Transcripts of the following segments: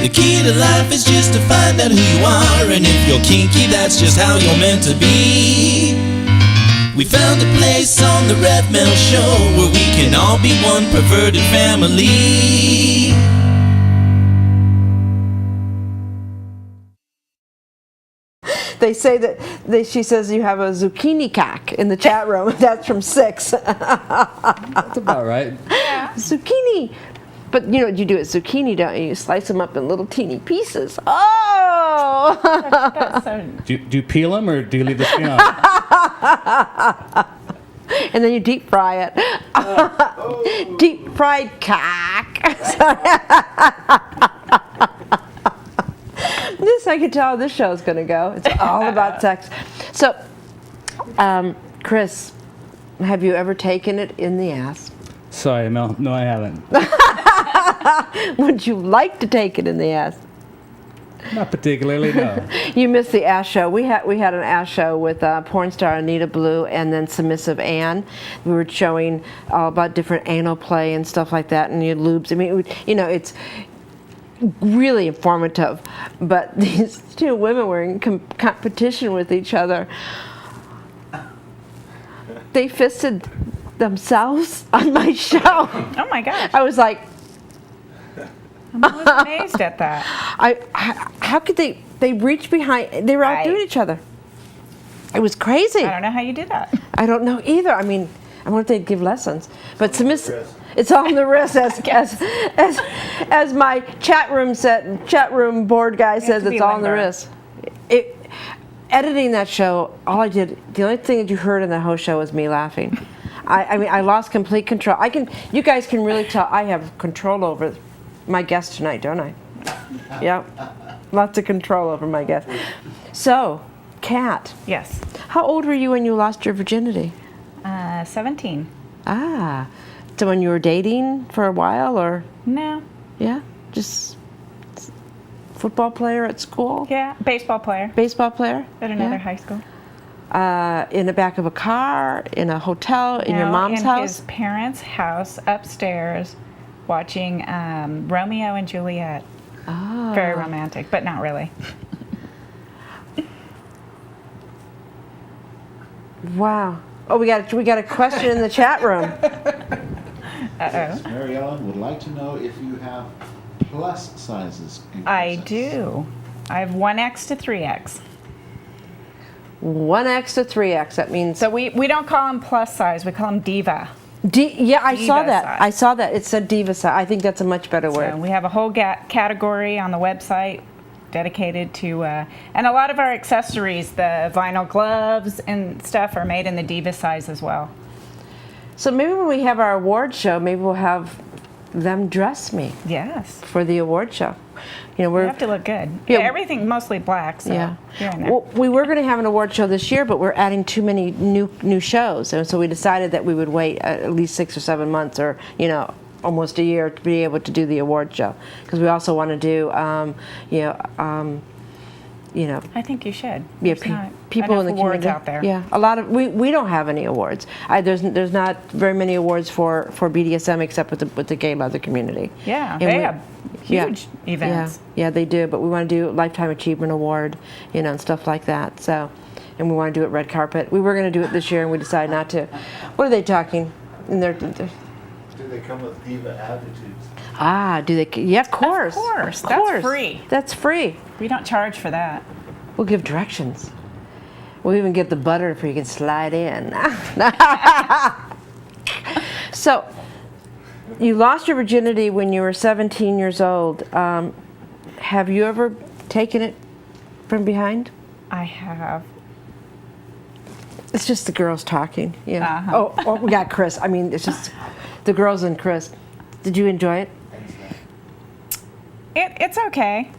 The key to life is just to find out who you are, and if you're kinky, that's just how you're meant to be. We found a place on the Rev Mel Show where we can all be one perverted family. They say that she says you have a zucchini cock in the chat room. That's from 6. That's about right. Yeah. Zucchini. But you know what you do with zucchini, don't you? You slice them up in little teeny pieces. Oh! That's so... Do you peel them or do you leave the skin on? And then you deep fry it. Deep fried cock. This, I can tell how this show's going to go. It's all about sex. So, Chris, have you ever taken it in the ass? Sorry, Mel. No, I haven't. Would you like to take it in the ass? Not particularly, no. You missed the ass show. We had an ass show with porn star Anita Blue and then Submissive Ann. We were showing all about different anal play and stuff like that, and your lubes. I mean, it's really informative. But these two women were in competition with each other. They fisted themselves on my show. Oh my gosh! I was like, I'm always amazed at that. How could they reach behind? They were outdoing each other. It was crazy. I don't know how you do that. I don't know either. I mean, I wonder if they'd give lessons. But it's on the wrist, as my chat room board guy says, it's all on the wrist. Editing that show, the only thing that you heard in the whole show was me laughing. I mean, I lost complete control. You guys can really tell I have control over my guest tonight, don't I? Yep. Lots of control over my guest. So, Kat. Yes. How old were you when you lost your virginity? 17. Ah. So when you were dating for a while, or? No. Yeah? Just football player at school? Yeah, baseball player. Baseball player? At another high school. In the back of a car, in a hotel, in your mom's house? In his parents' house upstairs, watching Romeo and Juliet. Oh. Very romantic, but not really. Wow. Oh, we got a question in the chat room. Uh-oh. Mary Ellen would like to know if you have plus sizes in I corsets. do. I have 1X to 3X. 1X to 3X. That means. So we don't call them plus size. We call them diva. Yeah, I saw that. size. I saw that. It said diva size. I think that's a much better word. So we have a whole category on the website dedicated to, and a lot of our accessories, the vinyl gloves and stuff, are made in the diva size as well. So maybe when we have our award show, maybe we'll have them dress me. Yes. For the award show. You know, We have to look good. Yeah. Everything mostly black, so Yeah. you're in there. Well, we were going to have an award show this year, but we're adding too many new shows, and so we decided that we would wait at least 6 or 7 months, or almost a year, to be able to do the award show, because we also want to do, I think you should. Yeah, There's not people in the enough awards community out there. Yeah, a lot of we don't have any awards. There's not very many awards for BDSM except with the gay leather community. Yeah, And they we- have huge events. Yeah, they do. But we want to do Lifetime Achievement Award, and stuff like that. So, and we want to do it red carpet. We were going to do it this year, and we decided not to. What are they talking? Do they come with diva attitudes? Do they? Yeah, of course. Of course. Of That's course. free. That's free. We don't charge for that. We'll give directions. We'll even get the butter for you can slide in. So, you lost your virginity when you were 17 years old. Have you ever taken it from behind? I have. It's just the girls talking. Yeah. Uh-huh. Oh, we got Chris. I mean, it's just the girls and Chris. Did you enjoy it? It's okay.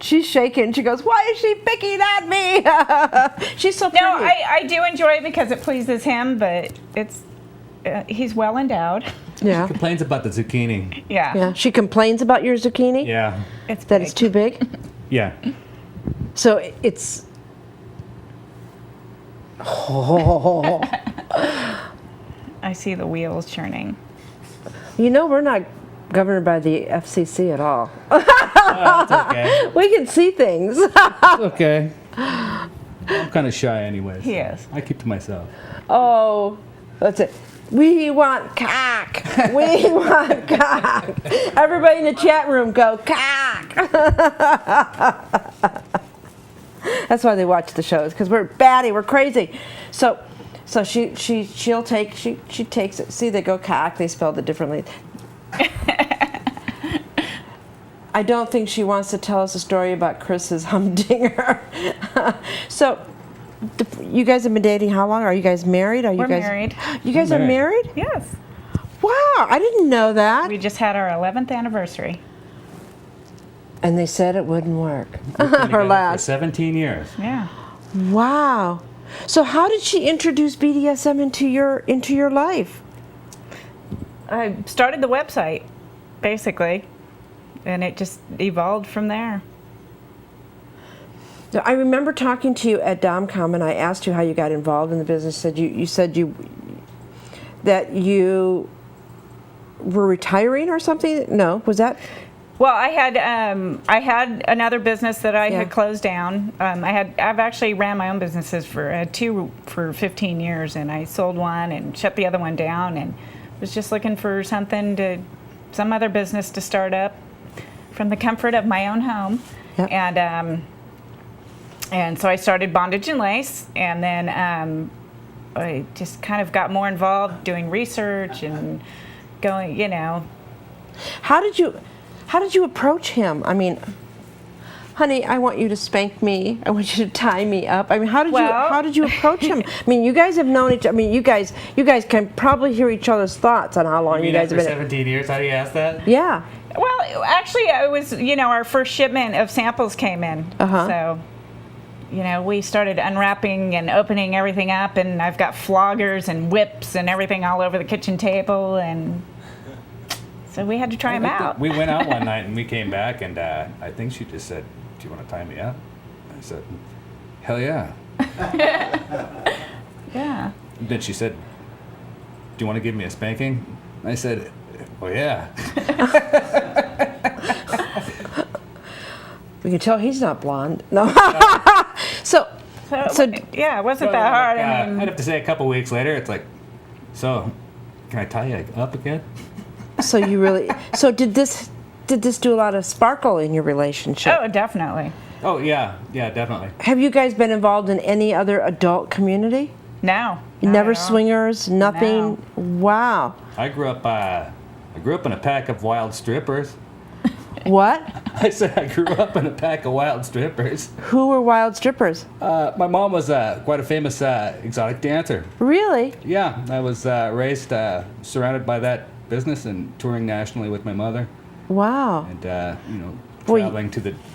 She's shaking. She goes, "Why is she picking at me?" She's so pretty. No, I do enjoy it because it pleases him, but he's well endowed. Yeah. Complains about the zucchini. Yeah. Yeah. She complains about your zucchini. Yeah. It's That big. it's too big. Yeah. So it's. I see the wheels churning. We're not governed by the FCC at all. That's okay. We can see things. It's okay. I'm kind of shy anyways. He is. I keep to myself. Oh, that's it. We want cock. We want cock. Everybody in the chat room go cock. That's why they watch the shows, because we're batty, we're crazy. So she takes it. See, they go cock. They spelled it differently. I don't think she wants to tell us a story about Chris's humdinger. So, you guys have been dating how long? Are you guys married? We're married. You guys are married? Yes. Wow, I didn't know that. We just had our 11th anniversary. And they said it wouldn't work. Been together Her for last. 17 years. Yeah. Wow. So how did she introduce BDSM into your life? I started the website, basically, and it just evolved from there. I remember talking to you at DomCom, and I asked you how you got involved in the business. You said that you were retiring or something. No, was that? Well, I had another business that I Yeah. had closed down. I've actually ran my own businesses for 15 years, and I sold one and shut the other one down, and was just looking for some other business to start up from the comfort of my own home. Yep. And so I started Bondage and Lace, and then I just kind of got more involved doing research and going, How did you approach him? I mean, honey, I want you to spank me. I want you to tie me up. I mean, how did you approach him? I mean, you guys have known each. I mean, you guys can probably hear each other's thoughts on how long you guys have been. 17 years? How do you ask that? Yeah. Well, actually, it was, our first shipment of samples came in. Uh-huh. So, we started unwrapping and opening everything up, and I've got floggers and whips and everything all over the kitchen table, and so we had to try them out. We went out one night and we came back, and I think she just said, "Do you want to tie me up?" I said, "Hell yeah." Yeah. And then she said, "Do you want to give me a spanking?" I said, "Well, yeah." We can tell he's not blonde. No. So Yeah, it wasn't that hard. I'd have to say a couple weeks later, it's like, "So, can I tie you up again?" so you really did this do a lot of sparkle in your relationship? Oh, definitely. Oh yeah, definitely. Have you guys been involved in any other adult community? No. Never not at all. swingers, nothing. No. Wow. I grew up in a pack of wild strippers. What? I said I grew up in a pack of wild strippers. Who were wild strippers? My mom was quite a famous exotic dancer. Really? Yeah, I was raised surrounded by that business and touring nationally with my mother, Wow. and Well,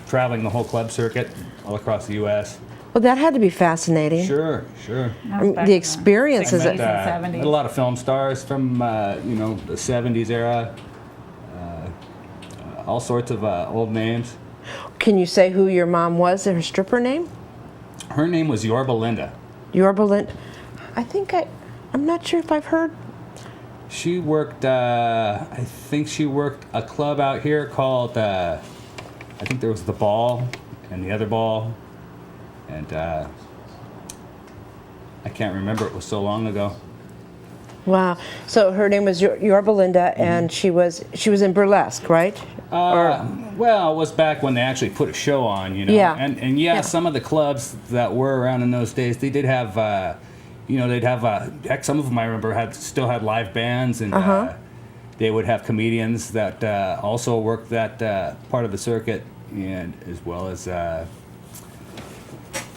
traveling the whole club circuit all across the U.S. Well, that had to be fascinating. Sure. That was back The in experience is 60s it. and Met 70s. a lot of film stars from the '70s era. All sorts of old names. Can you say who your mom was? Her stripper name? Her name was Yorba Linda. Yorba Linda. I'm not sure if I've heard. She worked. I think she worked a club out here called. I think there was the Ball and the other Ball, and I can't remember. It was so long ago. Wow. So her name was Yorba Linda, and she was in burlesque, right? Well, it was back when they actually put a show on, Yeah. And Yeah. some of the clubs that were around in those days, they did have, they'd have, heck, some of them I remember still had live bands, and they would have comedians that also worked that part of the circuit, and as well as,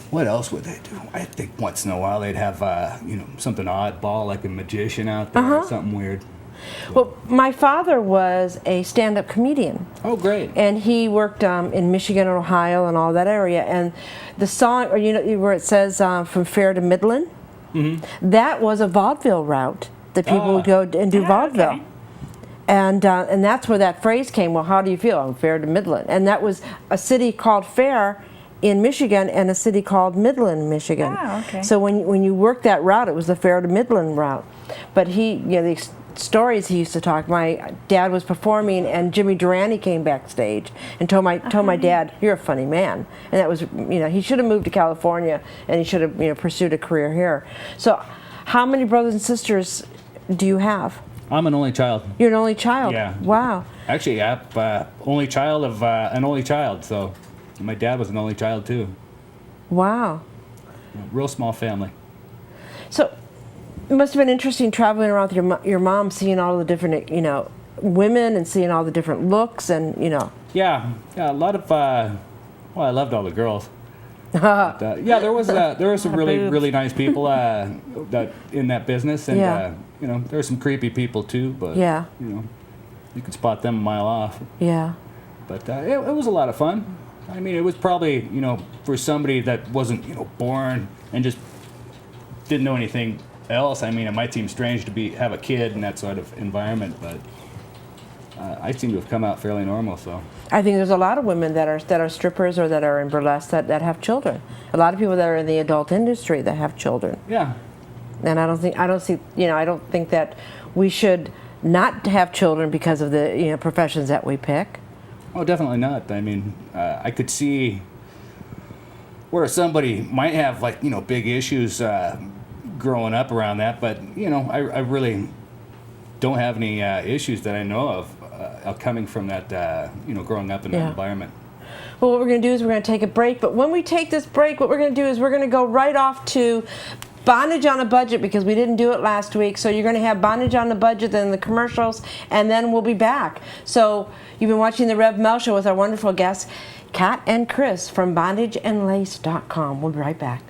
what else would they do? I think once in a while they'd have, something oddball, like a magician out there, or something weird. Well, my father was a stand-up comedian. Oh, great. And he worked in Michigan and Ohio and all that area. And the song, or where it says from Fair to Midland, that was a vaudeville route that people would go and do vaudeville. Okay. And that's where that phrase came. Well, how do you feel? I'm Fair to Midland. And that was a city called Fair in Michigan and a city called Midland, Michigan. Oh, okay. So when you worked that route, it was the Fair to Midland route. But he, stories he used to talk. My dad was performing, and Jimmy Durante came backstage and told my dad, "You're a funny man." And that was, he should have moved to California, and he should have, pursued a career here. So, how many brothers and sisters do you have? I'm an only child. You're an only child? Yeah. Wow. Actually, I'm only child of an only child, so my dad was an only child too. Wow. Real small family. So, it must have been interesting traveling around with your mom, seeing all the different, women, and seeing all the different looks, and, Yeah, a lot of, I loved all the girls. But, there were some really nice people that in that business, and Yeah. There were some creepy people too, but Yeah. you could spot them a mile off. Yeah. But it was a lot of fun. I mean, it was probably for somebody that wasn't born and just didn't know anything else. I mean, it might seem strange to have a kid in that sort of environment, but I seem to have come out fairly normal. So I think there's a lot of women that are strippers or that are in burlesque that have children. A lot of people that are in the adult industry that have children. yeah, And I don't think that we should not have children because of the professions that we pick. oh, definitely not. I mean, I could see where somebody might have big issues growing up around that, but I really don't have any issues that I know of coming from that growing up in that environment. Well, what we're going to do is we're going to take a break, but when we take this break, what we're going to do is we're going to go right off to Bondage on a Budget, because we didn't do it last week. So you're going to have Bondage on the Budget, then the commercials, and then we'll be back. So you've been watching the Rev Mel Show with our wonderful guests, Kat and Chris from bondageandlace.com. We'll be right back.